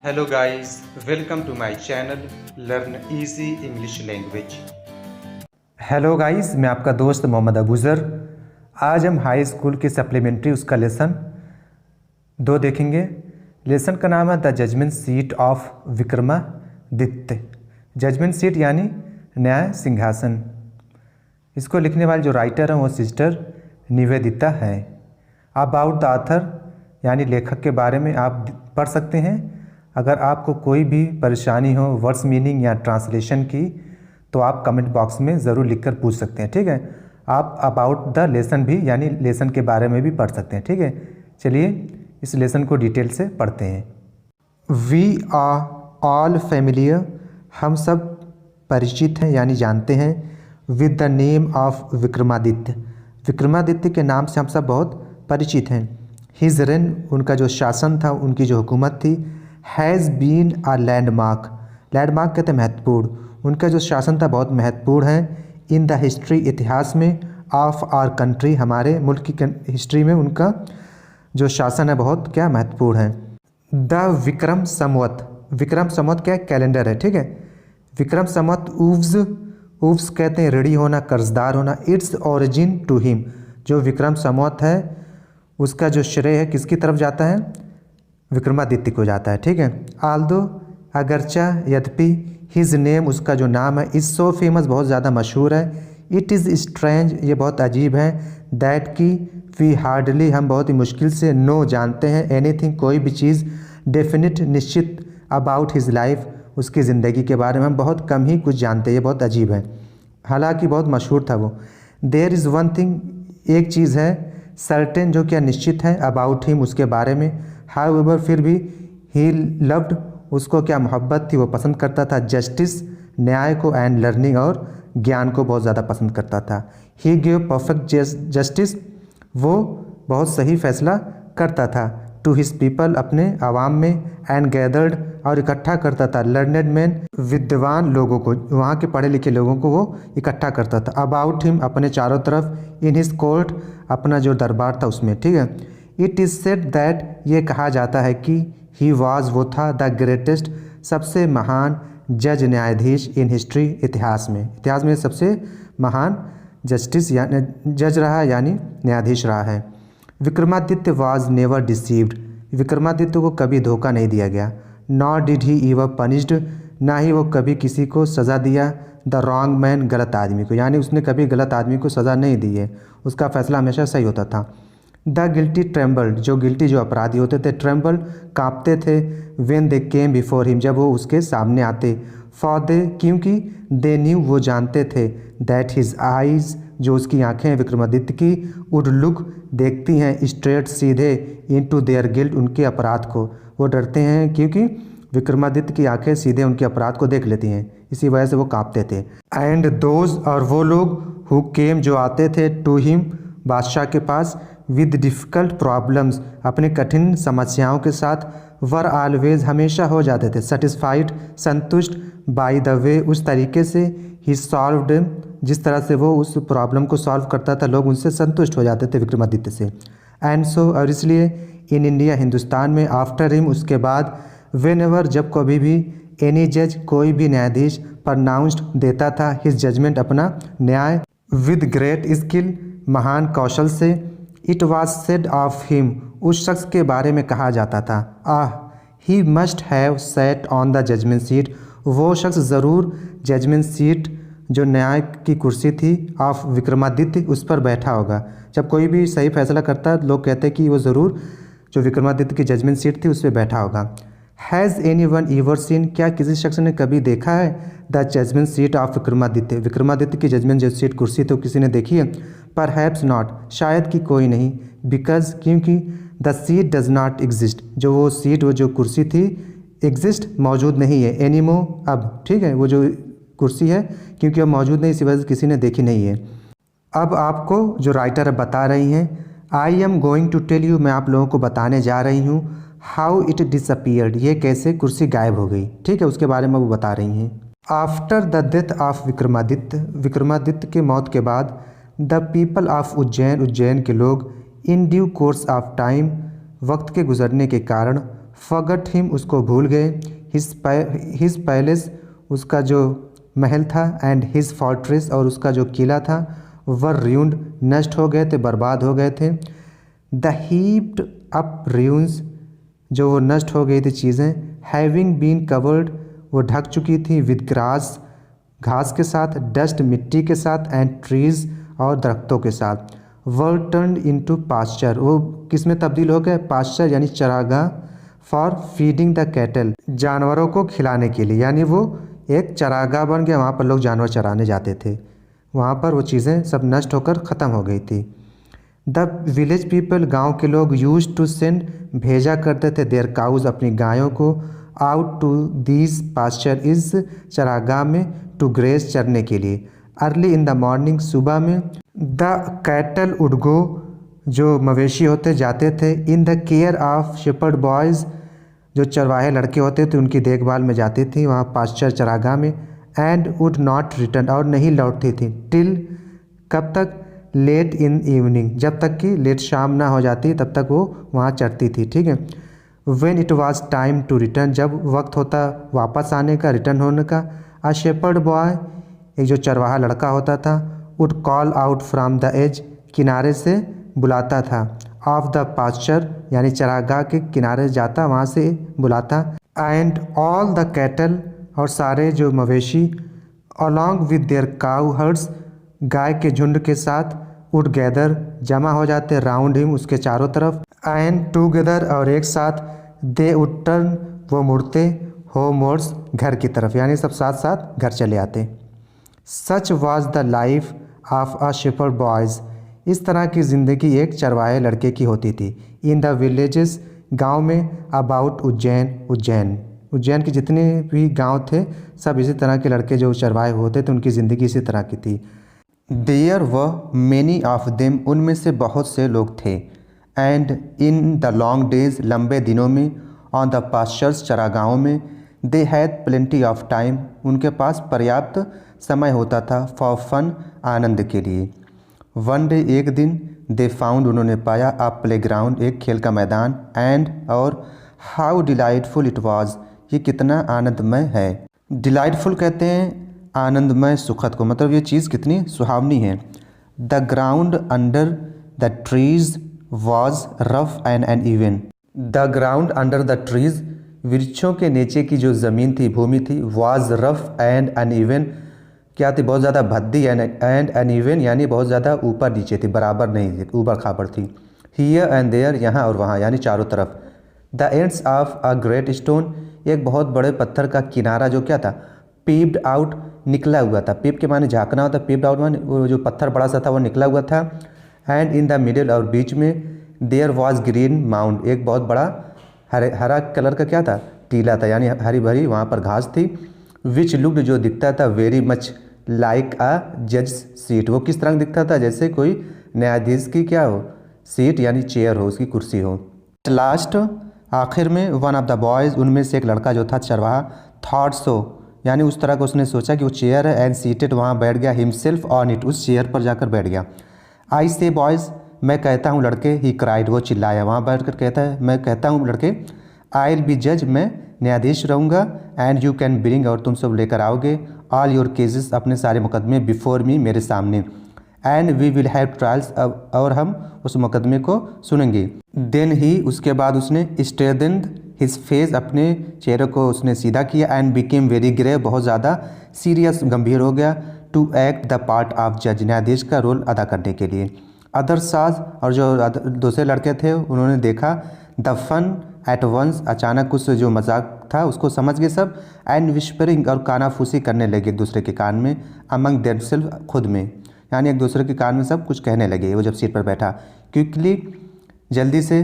Hello guys, welcome to my channel learn easy English language. Hello guys, मैं आपका दोस्त मोहम्मद अबूज़र। आज हम हाई स्कूल की सप्लीमेंट्री उसका लेसन 2 देखेंगे। लेसन का नाम है the judgement seat of Vikramaditya. Judgement seat यानी न्याय सिंहासन। इसको लिखने वाले जो राइटर हैं वो सिस्टर निवेदिता है। अबाउट द ऑथर यानी लेखक के बारे में आप पढ़ सकते हैं। अगर आपको कोई भी परेशानी हो वर्ड्स मीनिंग या ट्रांसलेशन की तो आप कमेंट बॉक्स में ज़रूर लिखकर पूछ सकते हैं, ठीक है। आप अबाउट द लेसन भी यानी लेसन के बारे में भी पढ़ सकते हैं, ठीक है। चलिए इस लेसन को डिटेल से पढ़ते हैं। वी आर ऑल फेमिलियर, हम सब परिचित हैं यानी जानते हैं। With the name of Vikramaditya, Vikramaditya के नाम से हम सब बहुत परिचित हैं। हिज रेन, उनका जो शासन था, उनकी जो हुकूमत थी। Has been a landmark, landmark कहते हैं महत्वपूर्ण। उनका जो शासन था बहुत महत्वपूर्ण है। इन द हिस्ट्री, इतिहास में। ऑफ आर कंट्री, हमारे मुल्क की हिस्ट्री में उनका जो शासन है बहुत क्या महत्वपूर्ण है। द विक्रम संवत, विक्रम संवत क्या कैलेंडर है, ठीक है। विक्रम संवत उव्स, उव्स कहते हैं ऋणी होना, कर्जदार होना। इट्स ओरिजिन टू हिम, जो विक्रम संवत है उसका जो श्रेय है किसकी तरफ जाता है, विक्रमादित्य को जाता है, ठीक है। आल्दो, अगरचा, यद्यपि। हिज नेम, उसका जो नाम है। इज़ सो फेमस, बहुत ज़्यादा मशहूर है। इट इज़ स्ट्रेंज, ये बहुत अजीब है। दैट की वी हार्डली, हम बहुत ही मुश्किल से। नो, जानते हैं। एनीथिंग, कोई भी चीज़। डेफिनिट, निश्चित। अबाउट हिज लाइफ, उसकी ज़िंदगी के बारे में हम बहुत कम ही कुछ जानते हैं, ये बहुत अजीब है। हालांकि बहुत मशहूर था वो। देयर इज़ वन थिंग, एक चीज़ है। सर्टेन, जो क्या निश्चित है। अबाउट हिम, उसके बारे में। हाउएवर, फिर भी। ही लव्ड, उसको क्या मोहब्बत थी, वो पसंद करता था। जस्टिस, न्याय को। एंड लर्निंग, और ज्ञान को बहुत ज़्यादा पसंद करता था। ही गिव परफेक्ट जस्टिस, वो बहुत सही फैसला करता था। टू हिज पीपल, अपने आवाम में। एंड गैदर्ड, और इकट्ठा करता था। लर्नेड मैन, विद्वान लोगों को, वहाँ के पढ़े लिखे लोगों को वो इकट्ठा करता था। अबाउट हिम, अपने चारों तरफ। इन हिज कोर्ट, अपना जो दरबार था उसमें, ठीक है। इट इज़ सेड दैट, ये कहा जाता है कि ही वाज, वो था। द ग्रेटेस्ट, सबसे महान। जज, न्यायाधीश। इन हिस्ट्री, इतिहास में। इतिहास में सबसे महान जस्टिस यानी जज रहा, यानी न्यायाधीश रहा है। Vikramaditya was never deceived, Vikramaditya को कभी धोखा नहीं दिया गया। नॉट डिड ही ईवर पनिश्ड, ना ही वो कभी किसी को सज़ा दिया। द रॉन्ग मैन, गलत आदमी को, यानी उसने कभी गलत आदमी को सज़ा नहीं दी है। उसका फैसला हमेशा सही होता था। द गिल्टी ट्रेम्बल्ड, जो गिल्टी जो अपराधी होते थे। ट्रेम्बल्ड, कांपते थे। When they came before him, जब वो उसके सामने आते। फॉर दे, क्योंकि। दे न्यू, वो जानते थे। दैट हिज आइज़, जो उसकी आँखें हैं विक्रमादित्य की। वुड लुक, देखती हैं। स्ट्रेट, सीधे। इनटू देयर गिल्ट, उनके अपराध को। वो डरते हैं क्योंकि विक्रमादित्य की आंखें सीधे उनके अपराध को देख लेती हैं, इसी वजह से वो कांपते थे। एंड दोज, और वो लोग। हु केम, जो आते थे। टू हिम, बादशाह के पास। विद डिफ़िकल्ट प्रॉब्लम्स, अपने कठिन समस्याओं के साथ। वर ऑलवेज, हमेशा हो जाते थे। सेटिस्फाइड, संतुष्ट। बाय द वे, उस तरीके से। ही सॉल्व्ड, जिस तरह से वो उस प्रॉब्लम को सॉल्व करता था, लोग उनसे संतुष्ट हो जाते थे विक्रमादित्य से। एंड सो, और इसलिए। इन इंडिया, हिंदुस्तान में। आफ्टर हिम, उसके बाद। वेन एवर, जब कभी भी। एनी जज, कोई भी न्यायाधीश। प्रनाउंस्ड, देता था। हिज जजमेंट, अपना न्याय। विद ग्रेट स्किल, महान कौशल से। It was said of him, उस शख्स के बारे में कहा जाता था। He must have sat on the judgement seat, वो शख्स ज़रूर जजमेंट सीट, जो न्याय की कुर्सी थी। ऑफ विक्रमादित्य, उस पर बैठा होगा। जब कोई भी सही फैसला करता लोग कहते कि वो ज़रूर जो विक्रमादित्य की जजमेंट सीट थी उस पर बैठा होगा। Has anyone ever seen, क्या किसी शख्स ने कभी देखा है। The judgement seat of Vikramaditya, Vikramaditya की जजमेंट जो सीट कुर्सी तो किसी ने देखी है। परहैप्स नॉट, शायद कि कोई नहीं। बिकॉज, क्योंकि। The seat does not exist, जो वो सीट, वो जो कुर्सी थी। एग्जिस्ट, मौजूद नहीं है। एनीमो, अब, ठीक है। वो जो कुर्सी है क्योंकि अब मौजूद नहीं, इसी वजह से किसी ने देखी नहीं है। अब आपको जो राइटर बता रही हैं। I am going to tell you, मैं आप लोगों को बताने जा रही हूँ। हाउ इट डिसअपीयर्ड, ये कैसे कुर्सी गायब हो गई, ठीक है, उसके बारे में वो बता रही हैं। After the death of Vikramaditya, Vikramaditya के मौत के बाद। The people of Ujjain, Ujjain के लोग। In due course of time, वक्त के गुजरने के कारण। फॉरगॉट हिम, उसको भूल गए, हिज पैलेस, उसका जो महल था, एंड हिज फोर्ट्रेस, और उसका जो किला था, वर ruined, नष्ट हो गए थे, बर्बाद हो गए थे। द हीप्ड अप ruins, जो वो नष्ट हो गई थी चीज़ें, हैविंग बीन कवर्ड, वो ढक चुकी थी, विद ग्रास, घास के साथ, डस्ट, मिट्टी के साथ, एंड ट्रीज, और दरख्तों के साथ, वर टर्न्ड इनटू पास्चर, वो किस में तब्दील हो गए, पास्चर यानी चरागाह, फॉर फीडिंग द कैटल, जानवरों को खिलाने के लिए, यानी वो एक चरागाह बन गया, वहाँ पर लोग जानवर चराने जाते थे, वहाँ पर वो चीज़ें सब नष्ट होकर ख़त्म हो गई थी। द विलेज पीपल, गांव के लोग, यूज टू सेंड, भेजा करते थे, देयर काउज, अपनी गायों को, आउट टू दीज पास्चर, इस चरागाह में, टू ग्रेस, चरने के लिए। अर्ली इन द मॉर्निंग, सुबह में, द कैटल वुड गो, जो मवेशी होते जाते थे, in the care of shepherd boys, जो चरवाहे लड़के होते थे उनकी देखभाल में जाती थी वहाँ पास्चर चरागाह में, एंड वुड नॉट रिटर्न, और नहीं लौटती थी, टिल, कब तक, लेट इन इवनिंग, जब तक कि लेट शाम ना हो जाती तब तक वो वहाँ चढ़ती थी, ठीक है। When it was time to return, जब वक्त होता वापस आने का, रिटर्न होने का, अ शेपर्ड बॉय, एक जो चरवाहा लड़का होता था, would call out from the edge, किनारे से बुलाता था, ऑफ द पास्चर, यानी चरागाह के किनारे जाता, वहाँ से बुलाता, एंड ऑल द कैटल, और सारे जो मवेशी, along with their cow herds, गाय के झुंड के साथ, वुड गैदर, जमा हो जाते, राउंड हिम, उसके चारों तरफ, एंड टूगेदर, और एक साथ, दे वुड टर्न, वो मुड़ते, होमवर्ड्स, घर की तरफ, यानी सब साथ साथ घर चले आते। Such was the life of a shepherd boys, इस तरह की ज़िंदगी एक चरवाहे लड़के की होती थी। इन द विलेजेस, गांव में, अबाउट उज्जैन के जितने भी गांव थे सब इसी तरह के लड़के जो चरवाहे होते थे उनकी ज़िंदगी इसी तरह की थी। देयर व मैनी ऑफ देम, उनमें से बहुत से लोग थे, and in the long days, लंबे दिनों में, ऑन द पास्चर्स, चरागाहों में, they had plenty of time, उनके पास पर्याप्त समय होता था, फॉर फन, आनंद के लिए। वन डे, एक दिन, दे फाउंड, उन्होंने पाया, अ प्ले ग्राउंड, एक खेल का मैदान, एंड, और, हाउ डिलाइटफुल इट वाज, ये कितना आनंदमय है। डिलाइटफुल कहते हैं आनंदमय, सुखद को, मतलब ये चीज़ कितनी सुहावनी है। The ground under the trees was rough and uneven, the ground under the trees, वृक्षों के नीचे की जो ज़मीन थी, भूमि थी, वाज रफ एंड अनइवन, क्या थी, बहुत ज़्यादा भद्दी, एंड अनइवन यानी बहुत ज़्यादा ऊपर नीचे थी, बराबर नहीं थी, ऊपर खाबर थी। हियर एंड देयर, यहाँ और वहाँ, यानी चारों तरफ। The ends of a great stone, एक बहुत बड़े पत्थर का किनारा जो क्या था, पीप्ड आउट, निकला हुआ था। पीप के माने झाँकना होता, पीप्ड आउट माने वो जो पत्थर बड़ा सा था वो निकला हुआ था। एंड इन द मिडिल, और बीच में, देयर वाज ग्रीन माउंड, एक बहुत बड़ा हरा कलर का क्या था, टीला था, यानी हरी भरी वहाँ पर घास थी। विच लुक्ड, जो दिखता था, वेरी मच लाइक अ जज सीट, वो किस तरह दिखता था, जैसे कोई न्यायाधीश की क्या हो, सीट यानी चेयर हो, उसकी कुर्सी हो। लास्ट, आखिर में, वन ऑफ द बॉयज़, उनमें से एक लड़का जो था चरवाहा, थॉट सो, यानी उस तरह को उसने सोचा कि वो चेयर है, एंड सीटेड, वहाँ बैठ गया, हिमसेल्फ ऑन इट, उस चेयर पर जाकर बैठ गया। आई से बॉयज़, मैं कहता हूँ लड़के, ही क्राइड, वो चिल्लाया, वहाँ बैठ कर कहता है, मैं कहता हूँ लड़के, आई विल बी जज, मैं न्यायाधीश रहूँगा, एंड यू कैन ब्रिंग, और तुम सब लेकर आओगे, ऑल योर केसेस, अपने सारे मुकदमे, बिफोर मी, मेरे सामने, and we will have trials, और हम उस मुकदमे को सुनेंगे। देन ही, उसके बाद उसने, स्ट्रेंथेंड हिज फेस, अपने चेहरे को उसने सीधा किया, एंड बिकेम वेरी ग्रेव, बहुत ज़्यादा सीरियस, गंभीर हो गया, to act the part of जज, न्यायाधीश का रोल अदा करने के लिए। अदर साज, और जो दूसरे लड़के थे उन्होंने देखा, द फन एट वंस, अचानक उस जो मजाक था उसको समझ गए सब, एंड विस्परिंग, और कानाफूसी करने लगे एक दूसरे के कान में, अमंग देमसेल्फ, खुद में, यानी एक दूसरे के कान में सब कुछ कहने लगे। वो जब सीट पर बैठा, क्विकली, जल्दी से,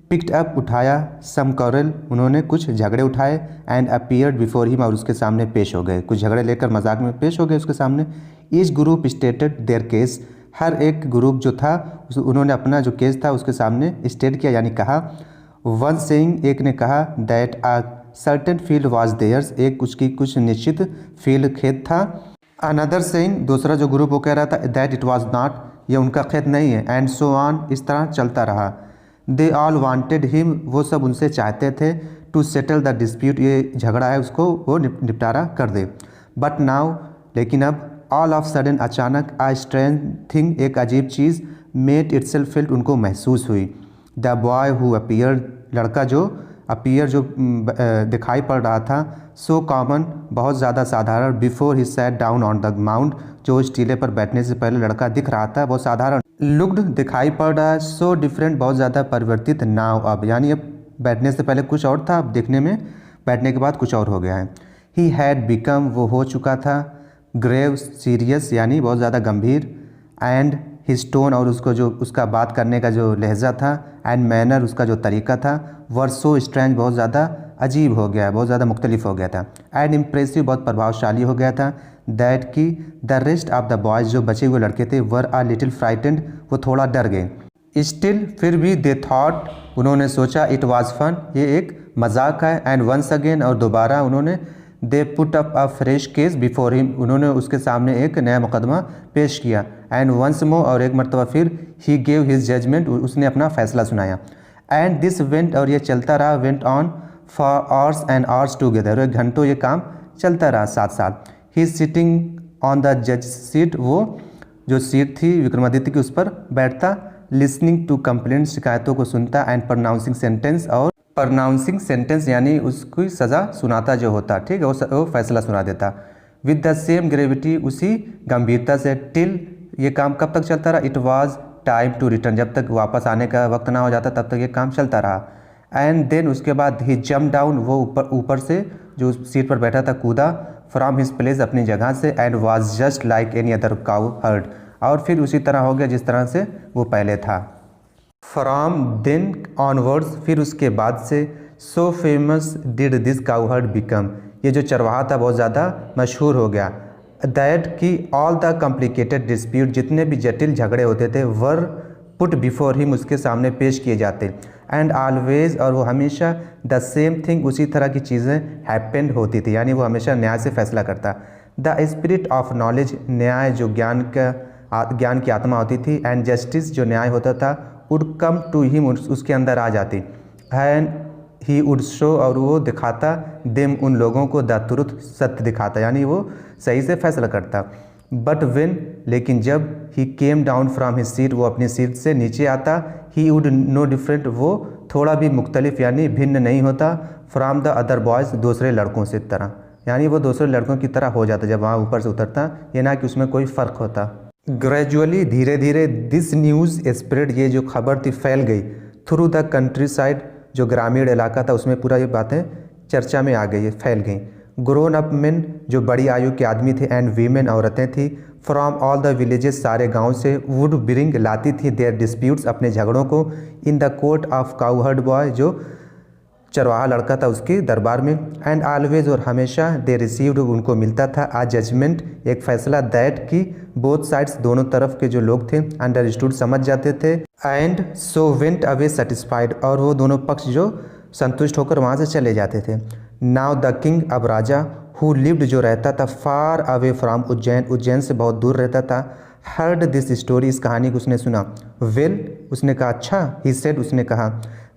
पिक्ड अप, उठाया, सम कॉरल, उन्होंने कुछ झगड़े उठाए, एंड अपीयर्ड बिफोर हिम, और उसके सामने पेश हो गए, कुछ झगड़े लेकर मजाक में पेश हो गए उसके सामने। Each group stated their case, हर एक ग्रुप जो था उन्होंने अपना जो केस था उसके सामने स्टेट किया, यानी कहा। वन सेइंग, एक ने कहा, that a certain field was theirs, एक उसकी कुछ निश्चित फील्ड, खेत था। अनदर सेइंग, दूसरा जो ग्रुप वो कह रहा था, दैट इट वाज नॉट, ये उनका खेत नहीं है, एंड सो ऑन, इस तरह चलता रहा। दे ऑल वांटेड हिम, वो सब उनसे चाहते थे, टू सेटल द डिस्प्यूट, ये झगड़ा है उसको वो निपटारा कर दे। बट नाउ, लेकिन अब ऑल ऑफ सडन अचानक आ स्ट्रेंज थिंग, एक अजीब चीज़ मेड इटसेल्फ फेल्ट, उनको महसूस हुई। द बॉय हु अपीयर, लड़का जो अपीयर जो दिखाई पड़ रहा था, सो कॉमन, बहुत ज़्यादा साधारण, before he sat down on the mount, जो इस टीले पर बैठने से पहले लड़का दिख रहा था बहुत साधारण, लुक्ड दिखाई पड़ रहा है, सो डिफरेंट, बहुत ज़्यादा परिवर्तित, नाउ अब, यानी अब बैठने से पहले कुछ और था, अब देखने में बैठने के बाद कुछ और हो गया है। ही हैड बिकम, वो हो चुका था, ग्रेव, सीरियस, यानी बहुत ज़्यादा गंभीर, एंड हिज टोन, और उसको जो उसका बात करने का जो लहजा था, एंड मैनर, उसका जो तरीका था, वर सो स्ट्रेंज, बहुत ज़्यादा अजीब हो गया, बहुत ज़्यादा मुख्तलिफ हो गया था, एंड इम्प्रेसिव, बहुत प्रभावशाली हो गया था, दैट की the rest of the boys, जो बचे हुए लड़के थे, वर आ लिटिल फ्राइटेंड, वो थोड़ा डर गए। स्टिल, फिर भी, दे थॉट, उन्होंने सोचा, इट वॉज फन, ये एक मजाक है, एंड वंस अगेन, और दोबारा उन्होंने, they put up a fresh case before him, उन्होंने उसके सामने एक नया मुकदमा पेश किया, एंड वंस मोर, और एक मरतबा फिर, ही गेव हिज जजमेंट, उसने अपना फैसला सुनाया, एंड दिस वेंट, और ये चलता रहा, went on for hours and hours together, एक घंटों ये काम चलता रहा साथ साथ। ही सिटिंग ऑन द जज सीट, वो जो सीट थी विक्रमादित्य की, उस पर बैठता, लिसनिंग टू कंप्लेंट, शिकायतों को सुनता, एंड प्रोनाउंसिंग सेंटेंस, और प्रोनाउंसिंग सेंटेंस यानी उसकी सज़ा सुनाता जो होता, ठीक है, वो फैसला सुना देता, विद द सेम ग्रेविटी, उसी गंभीरता से, टिल, ये काम कब तक चलता रहा, it was time to return, जब तक वापस आने का वक्त ना हो जाता तब तक ये काम चलता रहा, एंड देन उसके बाद ही जंप डाउन, वो ऊपर से जो सीट पर बैठा था कूदा, फ्रॉम हिज प्लेस, अपनी जगह से, and was just like any other cow heard, और फिर उसी तरह हो गया जिस तरह से वो पहले था। फ्रॉम देन ऑनवर्ड्स, फिर उसके बाद से, so famous did this cow heard become, ये जो चरवाहा था बहुत ज़्यादा मशहूर हो गया, दैट कि ऑल द कॉम्प्लिकेटेड डिस्प्यूट, जितने भी जटिल झगड़े होते थे, वर पुट बिफोर हिम, उसके सामने पेश किए जाते, एंड ऑलवेज, और वो हमेशा, द सेम थिंग, उसी तरह की चीज़ें हैपेंड होती थी, यानी वो हमेशा न्याय से फैसला करता। द स्पिरिट ऑफ नॉलेज, न्याय जो ज्ञान की आत्मा होती थी, एंड जस्टिस, जो न्याय होता था, वुड कम टू हिम, उसके अंदर आ जाती, एंड ही वुड शो, और वो दिखाता, देम, उन लोगों को, द ट्रुथ, सत्य दिखाता, यानी वो सही से फैसला करता। बट वेन, लेकिन जब, he came down from his seat, वो अपनी सीट से नीचे आता, ही वुड नो डिफरेंट, वो थोड़ा भी मुख्तलिफ यानी भिन्न नहीं होता, फ्रॉम द अदर बॉयज़, दूसरे लड़कों से तरह, यानी वो दूसरे लड़कों की तरह हो जाता जब वहाँ ऊपर से उतरता, ये ना कि उसमें कोई फ़र्क होता। ग्रेजुअली, धीरे धीरे, दिस न्यूज़ स्प्रेड, ये जो खबर थी फैल गई, थ्रू द कंट्री साइड, जो ग्रामीण इलाका था उसमें पूरा ये बातें चर्चा में आ गई, फैल गई। ग्रोन अप मेन, जो बड़ी आयु के आदमी थे, एंड वीमेन, औरतें थी, फ्रॉम ऑल द विलेजेस, सारे गांव से, वुड ब्रिंग, लाती थी, देयर डिस्प्यूट्स, अपने झगड़ों को, in the court of cowherd boy, जो चरवाहा लड़का था उसके दरबार में, एंड ऑलवेज, और हमेशा, दे रिसीव्ड, उनको मिलता था, आ जजमेंट, एक फैसला, दैट की बोथ साइड्स, दोनों तरफ के जो लोग थे, अंडरस्टूड, समझ जाते थे, and so went away satisfied, और वो दोनों पक्ष जो संतुष्ट होकर वहाँ से चले जाते थे। नाउ द किंग, अब राजा, हु लिव्ड, जो रहता था, far away from Ujjain, Ujjain से बहुत दूर रहता था, हर्ड दिस स्टोरी, इस कहानी को उसने सुना, वेल, उसने कहा, अच्छा, ही सेड, उसने कहा,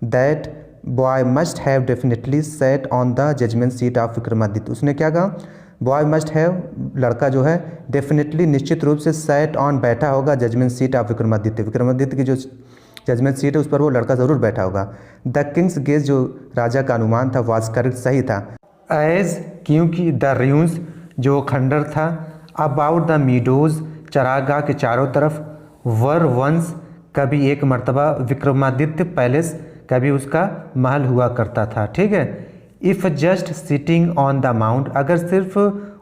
that boy must have definitely set on the judgement seat of Vikramaditya, उसने क्या कहा, बॉय मस्ट हैव, लड़का जो है, डेफिनेटली, निश्चित रूप से, सेट ऑन, बैठा होगा, judgement seat of Vikramaditya, Vikramaditya की जो जजमेंट सीट है उस पर वो लड़का ज़रूर बैठा होगा। द किंग्स गेज, जो राजा का अनुमान था, वाज करेक्ट, सही था, एज, क्योंकि द र्यून्स, जो खंडर था, अबाउट द मीडोज, चरागाह के चारों तरफ, वर वंस, कभी एक मर्तबा, विक्रमादित्य पैलेस, कभी उसका महल हुआ करता था, ठीक है। If just sitting on the mount, अगर सिर्फ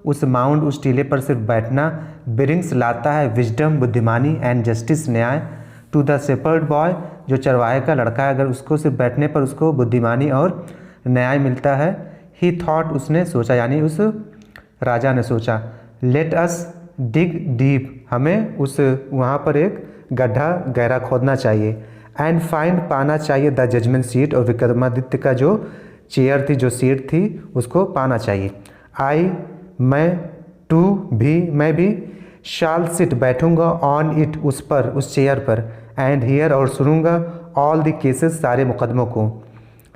उस माउंट, उस टीले पर सिर्फ बैठना, ब्रिंग्स, लाता है, विजडम, बुद्धिमानी, एंड जस्टिस, न्याय, टू द शेपर्ड बॉय, जो चरवाहे का लड़का है, अगर उसको सिर्फ बैठने पर उसको बुद्धिमानी और न्याय मिलता है, ही थॉट, उसने सोचा, यानी उस राजा ने सोचा, लेट अस डिग डीप, हमें उस वहाँ पर एक गड्ढा गहरा खोदना चाहिए, एंड फाइंड, पाना चाहिए, द जजमेंट सीट, और विक्रमादित्य का जो चेयर थी, जो सीट थी, उसको पाना चाहिए। आई, मैं, टू भी, मैं भी, शाल सिट, बैठूंगा, ऑन इट, उस पर, उस चेयर पर, एंड हियर, और सुनूंगा, ऑल द केसेस, सारे मुकदमों को।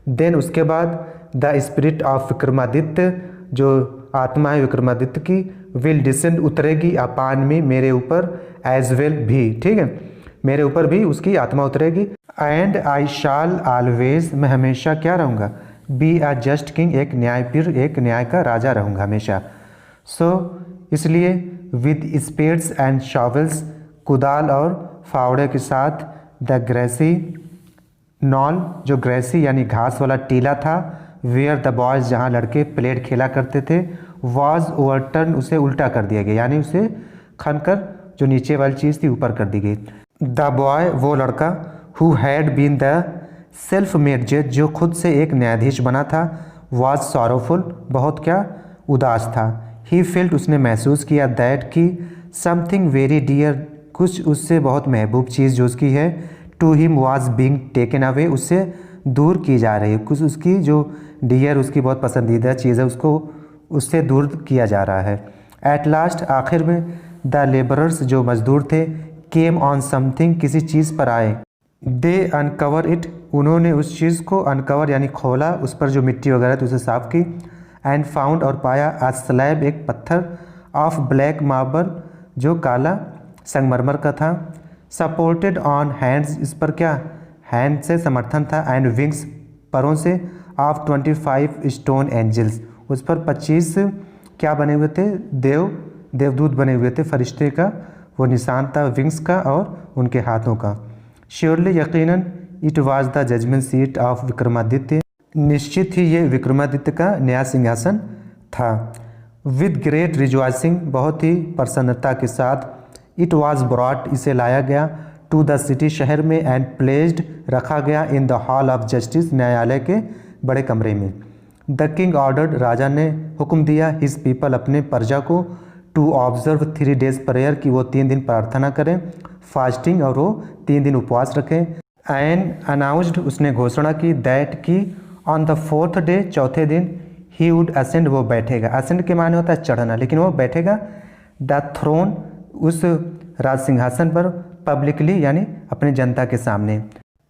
देन उसके बाद, द स्पिरिट ऑफ विक्रमादित्य, जो आत्मा है विक्रमादित्य की, विल डिसेंड उतरेगी अपान में, मेरे ऊपर, एज वेल भी, ठीक है, मेरे ऊपर भी उसकी आत्मा उतरेगी। एंड आई शाल ऑलवेज, मैं हमेशा क्या रहूँगा, बी अ जस्ट किंग, एक न्यायपीर, एक न्याय का राजा रहूँगा हमेशा। सो इसलिए विद स्पेड्स एंड शॉवल्स, कुदाल और फावड़े के साथ, द ग्रेसी नॉल, जो ग्रेसी यानी घास वाला टीला था, वेयर द बॉयज़, जहाँ लड़के प्लेड खेला करते थे, वॉज ओवरटर्न, उसे उल्टा कर दिया गया, यानी उसे खनकर जो नीचे वाली चीज़ थी ऊपर कर दी गई। द बॉय, वो लड़का, who had been the self made जज, जो खुद से एक न्यायाधीश बना था, वॉज सॉरोफुल, बहुत क्या उदास था। ही फेल्ट, उसने महसूस किया, दैट की समथिंग वेरी डियर, कुछ उससे बहुत महबूब चीज़ जो उसकी है, to him was being taken away, उससे दूर की जा रही है, कुछ उसकी जो डियर, उसकी बहुत पसंदीदा चीज़ है, उसको उससे दूर किया जा रहा है। एट लास्ट, आखिर में, द लेबरर्स, जो मजदूर थे, केम ऑन समथिंग, किसी चीज़ पर आए, दे अनकवर इट, उन्होंने उस चीज़ को अनकवर यानी खोला, उस पर जो मिट्टी वगैरह थी उसे साफ़ की। एंड फाउंड, और पाया, अ स्लैब, एक पत्थर, ऑफ ब्लैक मार्बल, जो काला संगमरमर का था, सपोर्टेड ऑन हैंड्स, इस पर क्या हैंड से समर्थन था, एंड विंग्स, परों से, ऑफ 25 स्टोन एंजल्स, उस पर 25 क्या बने हुए थे, देवदूत बने हुए थे, फरिश्ते का वो निशान था, विंग्स का और उनके हाथों का। श्योरली, यकीनन, it was the judgement seat of Vikramaditya, निश्चित ही ये विक्रमादित्य का न्याय सिंहासन था। विद ग्रेट रिजॉइसिंग, बहुत ही प्रसन्नता के साथ, इट वाज ब्रॉट, इसे लाया गया, टू द सिटी, शहर में, एंड प्लेस्ड, रखा गया, in the hall of justice, न्यायालय के बड़े कमरे में। द किंग ऑर्डर्ड, राजा ने हुक्म दिया, हिज पीपल, अपने प्रजा को, टू ऑब्जर्व 3 days प्रेयर, कि वो 3 दिन प्रार्थना करें, फास्टिंग, और वो 3 दिन उपवास रखें। एंड अनाउंस्ड, उसने घोषणा की, दैट की ऑन द 4th day, चौथे दिन, ही वुड असेंड, वो बैठेगा, असेंड के माने होता है चढ़ना, लेकिन वो बैठेगा, द थ्रोन, उस राज सिंहासन पर, पब्लिकली, यानी अपनी जनता के सामने।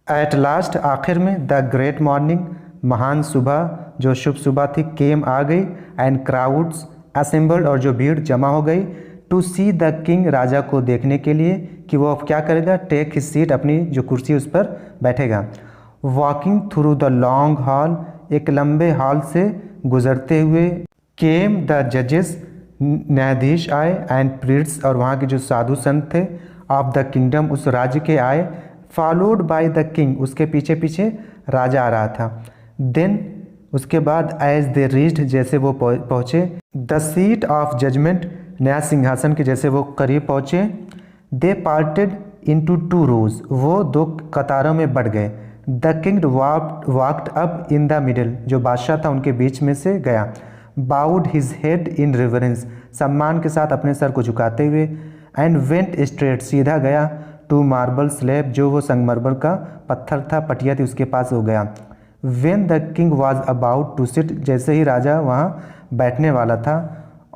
एट लास्ट, आखिर में, द ग्रेट मॉर्निंग, महान सुबह, जो शुभ सुबह थी, केम, आ गई, एंड क्राउड्स असेंबल्ड, और जो भीड़ जमा हो गई, टू सी द किंग, राजा को देखने के लिए कि वो अब क्या करेगा, टेक हिज सीट, अपनी जो कुर्सी उस पर बैठेगा। Walking through the long haul, एक लंबे हॉल से गुजरते हुए, केम द जजेस, न्यायाधीश आए, एंड प्रीट्स, और वहाँ के जो साधु संत थे, ऑफ द किंगडम, उस राज्य के आए, फॉलोड बाय द किंग, उसके पीछे पीछे राजा आ रहा था। देन, उसके बाद, एज दे रीच्ड, जैसे वो पहुँचे, द सीट ऑफ जजमेंट, न्याय सिंहासन के जैसे वो करीब पहुँचे, दे पार्टेड इनटू 2 rows, वो 2 कतारों में बढ़ गए। The king walked up in the middle, जो बादशाह था उनके बीच में से गया, bowed his head in reverence, सम्मान के साथ अपने सर को झुकाते हुए, एंड वेंट स्ट्रेट, सीधा गया, टू मार्बल स्लैब, जो वो संगमरमर का पत्थर था, पटिया थी, उसके पास हो गया। When the king was about to sit, जैसे ही राजा वहाँ बैठने वाला था,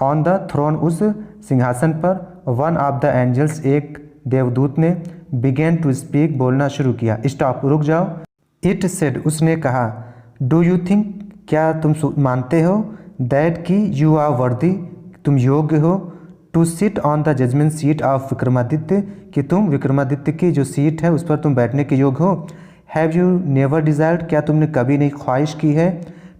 ऑन द थ्रोन, उस सिंहासन पर, वन ऑफ द एंजल्स, एक देवदूत ने, बिगेन टू स्पीक, बोलना शुरू किया। स्टॉप, रुक जाओ। इट सेड, उसने कहा, डू यू थिंक, क्या तुम मानते हो, दैट की यू आर वर्दी, तुम योग्य हो, to sit on the judgement seat of Vikramaditya, कि तुम विक्रमादित्य की जो सीट है उस पर तुम बैठने के योग्य हो। हैव यू नेवर डिज़ायर्ड, क्या तुमने कभी नहीं ख्वाहिश की है,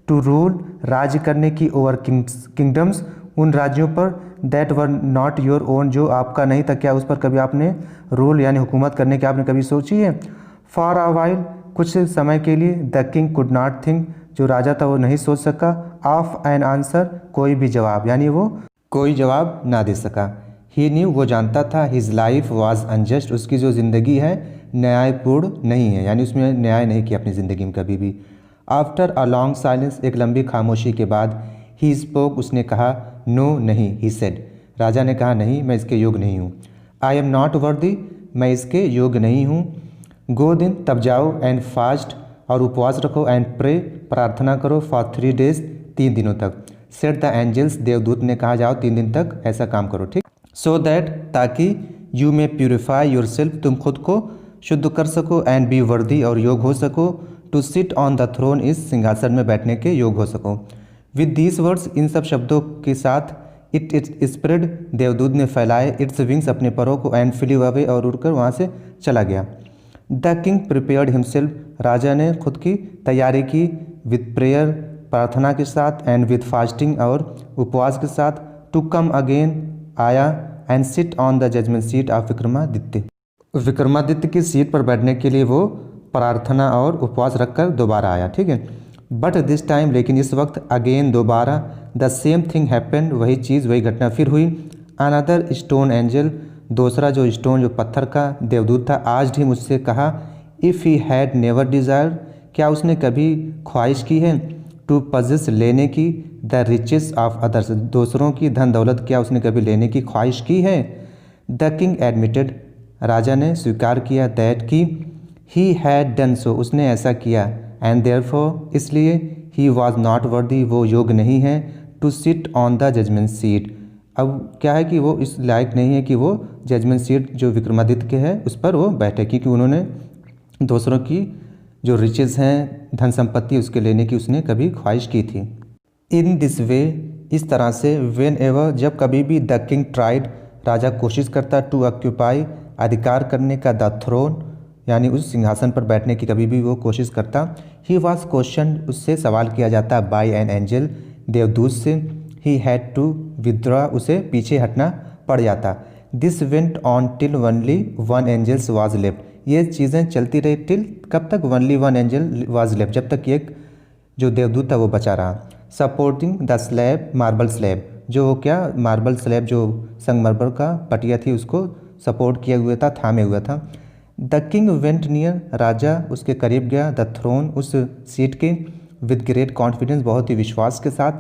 टू रूल, राज करने की, ओवर किंगडम्स, उन राज्यों पर, that were not your own, जो आपका नहीं था, क्या उस पर कभी आपने रूल यानी हुकूमत करने की आपने कभी सोची है। फॉर अ वाइल, कुछ समय के लिए, the king could not think, जो राजा था वो नहीं सोच सका, ऑफ एन आंसर, कोई भी जवाब, यानी वो कोई जवाब ना दे सका। ही न्यू, वो जानता था, हिज लाइफ वॉज अनजस्ट, उसकी जो ज़िंदगी है न्यायपूर्ण नहीं है, यानी उसमें न्याय नहीं किया अपनी ज़िंदगी में कभी भी। आफ्टर अ लॉन्ग साइलेंस, एक लंबी खामोशी के बाद, ही स्पोक, उसने कहा, नो, नहीं, ही सेड, राजा ने कहा, नहीं, मैं इसके योग्य नहीं हूँ। आई एम नॉट वर्दी, मैं इसके योग्य नहीं हूँ। गो दिन, तब जाओ, एंड फास्ट, और उपवास रखो, एंड प्रे, प्रार्थना करो, फॉर 3 days, 3 दिनों तक। सेट द एंजल्स, देवदूत ने कहा, जाओ 3 दिन तक ऐसा काम करो, ठीक। सो दैट, ताकि, you may purify your self, तुम खुद को शुद्ध कर सको, एंड बी वर्दी, और योग हो सको, to sit on the throne इस सिंहासन में बैठने के योग हो सको। विद दीज वर्ड्स, इन सब शब्दों के साथ, इट स्प्रेड, देवदूत ने फैलाए इट्स विंग्स अपने परों को, एंड फ्ली अवे और उड़कर वहाँ से चला गया। द किंग प्रिपेयर्ड हिमसेल्फ, राजा ने खुद की तैयारी की, विद प्रेयर, प्रार्थना के साथ, एंड विद फास्टिंग और उपवास के साथ, टू कम अगेन, आया, and sit on the judgement seat of Vikramaditya, Vikramaditya की सीट पर बैठने के लिए वो प्रार्थना और उपवास रखकर दोबारा आया। ठीक है, बट दिस टाइम, लेकिन इस वक्त, अगेन दोबारा, द सेम थिंग हैपेंड, वही चीज़ वही घटना फिर हुई। अनदर स्टोन एंजल, दूसरा जो स्टोन जो पत्थर का देवदूत था, आज ही मुझसे कहा, if he had never desire, क्या उसने कभी ख्वाहिश की है, टू पजेस, लेने की, द रिचेस ऑफ अदर्स, दूसरों की धन दौलत क्या उसने कभी लेने की ख्वाहिश की है। द किंग एडमिटेड, राजा ने स्वीकार किया, दैट की, ही हैड डन सो, उसने ऐसा किया, एंड देयरफॉर, इसलिए, ही वॉज नॉट वर्दी, वो योग्य नहीं है, to sit on the judgement seat, अब क्या है कि वो इस लायक नहीं है कि वो जजमेंट सीट जो विक्रमादित्य के है उस पर वो बैठे, क्योंकि उन्होंने दूसरों की जो रिचेज़ हैं, धन संपत्ति, उसके लेने की उसने कभी ख्वाहिश की थी। इन दिस वे, इस तरह से, वेन एवर, जब कभी भी, द किंग ट्राइड, राजा कोशिश करता, टू ऑक्यूपाई, अधिकार करने का, द थ्रोन, यानी उस सिंहासन पर बैठने की कभी भी वो कोशिश करता, ही वॉज क्वेश्चन, उससे सवाल किया जाता, बाय एन एंजल, देवदूत से, ही हैड टू विथड्रॉ, उसे पीछे हटना पड़ जाता। This went on till only one angels was left, ये चीज़ें चलती रही टिल, कब तक, only one angel was left, जब तक एक जो देवदूत था वो बचा रहा। Supporting the slab, marble slab, जो क्या, मार्बल स्लैब जो संगमरमर का पटिया थी उसको सपोर्ट किया हुआ था, थामे हुआ था। द किंग वेंट नियर, राजा उसके करीब गया, द थ्रोन, उस सीट के, विद ग्रेट कॉन्फिडेंस, बहुत ही विश्वास के साथ,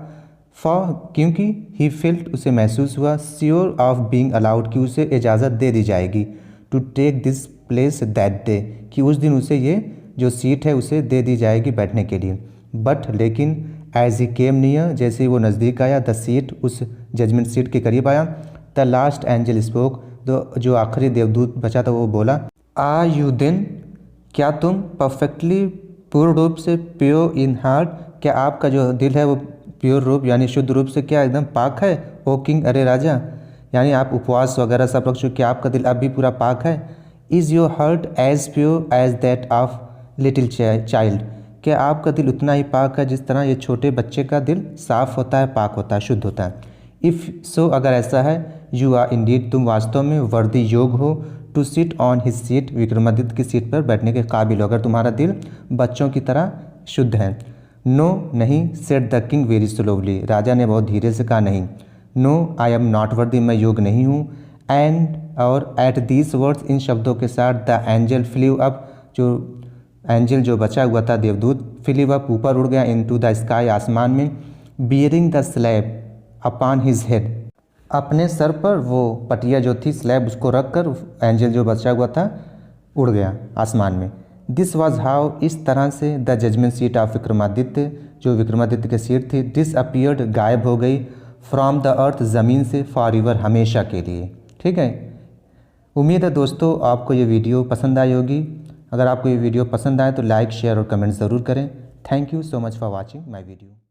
फॉर, क्योंकि, ही फेल्ट, उसे महसूस हुआ, श्योर ऑफ बीइंग अलाउड, कि उसे इजाज़त दे दी जाएगी, to take this place that day, कि उस दिन उसे ये जो सीट है उसे दे दी जाएगी बैठने के लिए। बट, लेकिन, एज ही केम नियर, जैसे ही वो नज़दीक आया, द सीट, उस जजमेंट सीट के करीब आया, द लास्ट एंजल स्पोक, जो आखिरी देवदूत बचा था वो बोला, आ यू देन, क्या तुम परफेक्टली, पूर्ण रूप से, प्योर इन हार्ट, क्या आपका जो दिल है वो प्योर रूप यानी शुद्ध रूप से क्या एकदम पाक है, ओ किंग, अरे राजा, यानी आप उपवास वगैरह सब रख चुके, क्या आपका दिल अब भी पूरा पाक है। Is your heart as pure as that of little child, क्या आपका दिल उतना ही पाक है जिस तरह ये छोटे बच्चे का दिल साफ़ होता है, पाक होता है, शुद्ध होता है। इफ़ सो, अगर ऐसा है, यू आर इंडीड, तुम वास्तव में वर्दी योग हो, to sit on his seat, Vikramaditya की सीट पर बैठने के काबिल हो, अगर तुम्हारा दिल बच्चों की तरह शुद्ध है। नो, नहीं, said the king very slowly, राजा ने बहुत धीरे से कहा, नहीं। No, I am not worthy, मैं योग्य नहीं हूँ। एंड, और, एट दीज वर्ड्स, इन शब्दों के साथ, द एंजल फ्लीव अप, जो एंजल जो बचा हुआ था देवदूत, फ्लीव अप, ऊपर उड़ गया, इनटू द स्काई, आसमान में, bearing the slab upon his head, अपने सर पर वो पटिया जो थी, स्लैब, उसको रखकर एंजल जो बचा हुआ था उड़ गया आसमान में। दिस वॉज हाउ, इस तरह से, the judgement seat of Vikramaditya, जो विक्रमादित्य की सीट थी, डिसअपीयर्ड, गायब हो गई, फ्रॉम द अर्थ, ज़मीन से, फॉर एवर, हमेशा के लिए। ठीक है, उम्मीद है दोस्तों आपको ये वीडियो पसंद आई होगी। अगर आपको ये वीडियो पसंद आए तो लाइक, शेयर और कमेंट ज़रूर करें। Thank you so much for watching my video.